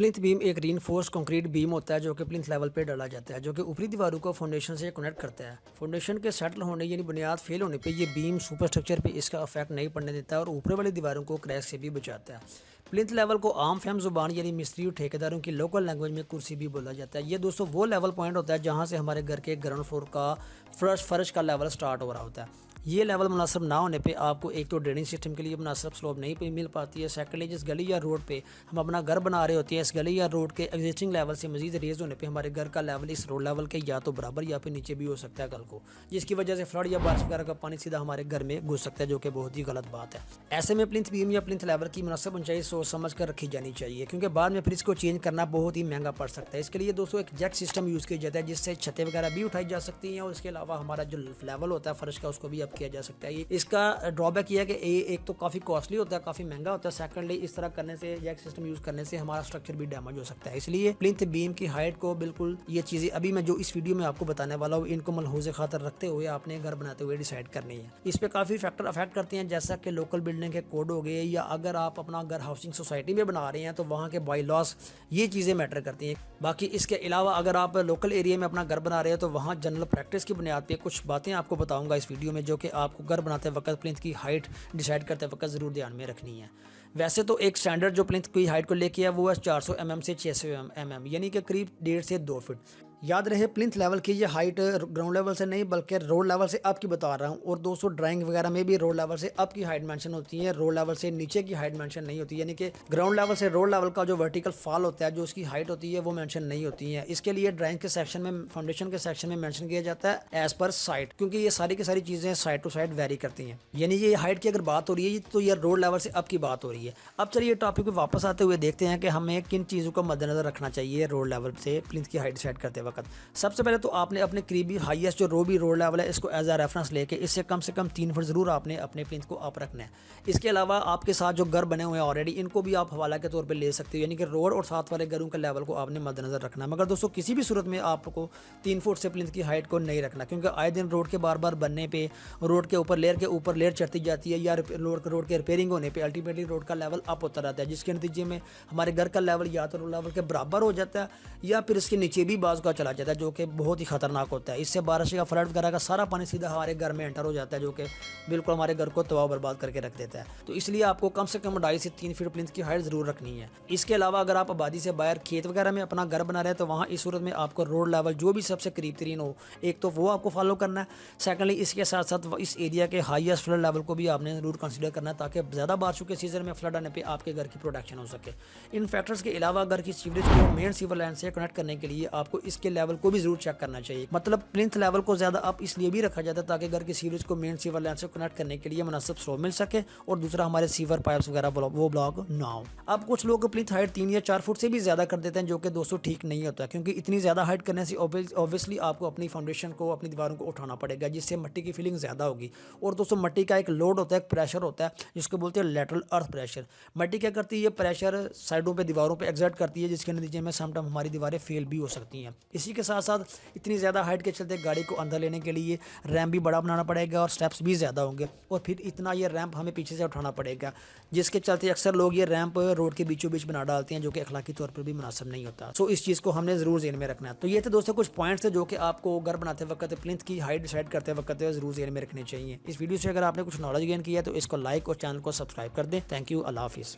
Plinth beam एक reinforce concrete beam होता है जो कि प्लिंथ लेवल पे डाला जाता है, जो कि ऊपरी दीवारों को फाउंडेशन से कनेक्ट करता है। फाउंडेशन के सेटल होने यानी बुनियाद फेल होने पे ये बीम सुपर स्ट्रक्चर पे इसका इफेक्ट नहीं पड़ने देता है और ऊपर वाली दीवारों को क्रैक से भी बचाता है। प्लिंथ लेवल को आम फहम जुबान यानी मिस्त्री और ठेकेदारों की लोकल लैंग्वेज में कुर्सी भी बोला जाता है। ये दोस्तों वो लेवल पॉइंट होता है जहाँ से हमारे घर के ग्राउंड फ्लोर का फर्श का लेवल स्टार्ट हो रहा होता है। ये लेवल मुनासिब ना होने पे आपको एक तो ड्रेनिंग सिस्टम के लिए मुनासिब स्लोप नहीं मिल पाती है। सेकेंडली जिस गली या रोड पे हम अपना घर बना रहे होते हैं, इस गली या रोड के एग्जिस्टिंग लेवल से मजीद रेज होने पे हमारे घर का लेवल इस रोड लेवल के या तो बराबर या फिर नीचे भी हो सकता है कल को, जिसकी वजह से फ्लड या बारिश वगैरह का पानी सीधा हमारे घर में घुस सकता है, जो कि बहुत ही गलत बात है। ऐसे में प्लिंथ बीम या प्लिंथ लेवल की मुनासिब ऊंचाई सोच समझ कर रखी जानी चाहिए, क्योंकि बाद में फिर इसको चेंज करना बहुत ही महंगा पड़ सकता है। इसके लिए दोस्तों एक जैक सिस्टम यूज़ किया जाता है जिससे छतें वगैरह भी उठाई जा सकती हैं और इसके अलावा हमारा जो लेवल होता है फर्श का उसको भी अप किया जा सकता है। इसका ड्रॉबैक यह है कि एक तो काफ़ी कॉस्टली होता है, काफ़ी महंगा होता है। सेकंडली इस तरह करने से जैक सिस्टम यूज़ करने से हमारा स्ट्रक्चर भी डैमेज हो सकता है। इसलिए प्लिंथ बीम की हाइट को बिल्कुल ये चीज़ें अभी मैं जो इस वीडियो में आपको बताने वाला हूँ इनको मलहूज़े खातर रखते हुए आपने घर बनाते हुए डिसाइड करनी है। इस पर काफ़ी फैक्टर अफेक्ट करते हैं, जैसा कि लोकल बिल्डिंग के कोड हो गए, या अगर आप अपना घर हाउसिंग सोसाइटी में बना रहे हैं तो वहाँ के बाई लॉस ये चीज़ें मैटर करती हैं। बाकी इसके अलावा अगर आप लोकल एरिया में अपना घर बना रहे हो तो वहाँ जनरल प्रैक्टिस की बुनियाद पर कुछ बातें आपको बताऊँगा इस वीडियो में, जो कि आपको घर बनाते वक्त प्लिंथ की हाइट डिसाइड करते वक्त ज़रूर ध्यान में रखनी है। वैसे तो एक स्टैंडर्ड जो प्लिंथ की हाइट को लेके है वो है 400 mm से 600 mm, यानी कि करीब 1.5 से 2 फीट। याद रहे प्लिंथ लेवल की ये हाइट ग्राउंड लेवल से नहीं बल्कि रोड लेवल से अप की बता रहा हूँ। और दोस्तों ड्राइंग वगैरह में भी रोड लेवल से अप की हाइट मेंशन होती है, रोड लेवल से नीचे की हाइट मेंशन नहीं होती, यानी कि ग्राउंड लेवल से रोड लेवल का जो वर्टिकल फॉल होता है जो उसकी हाइट होती है वो मेंशन नहीं होती है। इसके लिए ड्राइंग के सेक्शन में फाउंडेशन के सेक्शन में मेंशन किया जाता है एज पर साइट, क्योंकि ये सारी की सारी चीज़ें साइड टू साइड वेरी करती हैं। यानी ये हाइट की अगर बात हो रही है तो ये रोड लेवल से अप की बात हो रही है। अब चलिए टॉपिक पे वापस आते हुए देखते हैं कि हमें किन चीज़ों को मद्देनजर रखना चाहिए रोड लेवल से प्लिंथ की हाइट डिसाइड करते वक्त। सबसे पहले तो आपने अपने करीबी हाईएस्ट जो रोबी रोड लेवल है इसको एज अ रेफरेंस लेके इससे कम से कम 3 फुट जरूर आपने अपने प्लिंथ को अप रखना है। इसके अलावा आपके साथ जो घर बने हुए हैं ऑलरेडी इनको भी आप हवाला के तौर पे ले सकते हो, यानी कि रोड और साथ वाले घरों के लेवल को आपने मद्देनजर रखना है। मगर दोस्तों किसी भी सूरत में आपको 3 फुट से प्लिंथ की हाइट को नहीं रखना, क्योंकि आए दिन रोड के बार बार बनने पे रोड के ऊपर लेयर चढ़ती जाती है, या रोड के रिपेयरिंग होने पर अल्टीमेटली रोड का लेवल अप होता रहता है, जिसके नतीजे में हमारे घर का लेवल या तो रोड लेवल के बराबर हो जाता है या फिर इसके नीचे भी बाज़ का चला जाता है, जो कि बहुत ही खतरनाक होता है। इससे बारिश का फ्लड वगैरह का सारा पानी सीधा हमारे घर में एंटर हो जाता है, जो कि बिल्कुल हमारे घर को तबाह बर्बाद करके रख देता है। तो इसलिए आपको कम से कम 2.5 से 3 फीट प्लिंथ की हाइट जरूर रखनी है। इसके अलावा अगर आप आबादी से बाहर खेत वगैरह में अपना घर बना रहे हैं तो वहाँ इस सूरत में आपको रोड लेवल जो भी सबसे करीब तरीन हो एक तो वो आपको फॉलो करना है। सेकेंडली इसके साथ साथ इस एरिया के हाईएस्ट फ्लड लेवल को भी आपने जरूर कंसिडर करना है, ताकि ज़्यादा बारिशों के सीजन में फ्लड आने पर आपके घर की प्रोटेक्शन हो सके। इन फैक्टर्स के अलावा घर की सीवरेज को मेन सीवर लाइन से कनेक्ट करने के लिए आपको इसके लेवल को भी जरूर चेक करना चाहिए। मतलब प्लिंथ लेवल को ज़्यादा अप इसलिए भी रखा जाता है ताकि घर की सीवरेज को मेन सीवर लाइन से कनेक्ट करने के लिए मुनासिब स्लो मिल सके और दूसरा हमारे सीवर पाइप्स वगैरह वो ब्लॉक ना हो। अब कुछ लोग प्लिंथ हाइट 3 या 4 फुट से भी ज़्यादा कर देते हैं, जो कि दोस्तों ठीक नहीं होता, क्योंकि इतनी ज़्यादा हाइट करने से ऑब्वियसली आपको अपनी फाउंडेशन को अपनी दीवारों को उठाना पड़ेगा, जिससे मिट्टी की फीलिंग ज़्यादा होगी। और दोस्तों मिट्टी का एक लोड होता है, एक प्रेशर होता है जिसको बोलते हैं लेटरल अर्थ प्रेशर। मिट्टी क्या करती है, ये प्रेशर साइडों पर दीवारों पर एक्सर्ट करती है, जिसके नतीजे में समटाइम हमारी दीवारें फेल भी हो सकती हैं। इसी के साथ साथ इतनी ज़्यादा हाइट के चलते गाड़ी को अंदर लेने के लिए रैम्प भी बड़ा बनाना पड़ेगा और स्टेप्स भी ज़्यादा होंगे, और फिर इतना ये रैंप हमें पीछे से उठाना पड़ेगा, जिसके चलते अक्सर लोग ये रैंप रोड के बीचों बीच बना डालते हैं, जो कि अखलाकी तौर पर भी मुनासिब नहीं होता। सो इस चीज़ को हमने ज़रूर ज़हन में रखना है। तो ये थे दोस्तों कुछ पॉइंट्स है जो कि आपको घर बनाते वक्त प्लिंथ की हाइट डिसाइड करते वक्त ज़रूर ज़हन में रखने चाहिए। इस वीडियो से अगर आपने कुछ नॉलेज गेन किया तो इसको लाइक और चैनल को सब्सक्राइब कर दें। थैंक यू, अल्लाह हाफिज़।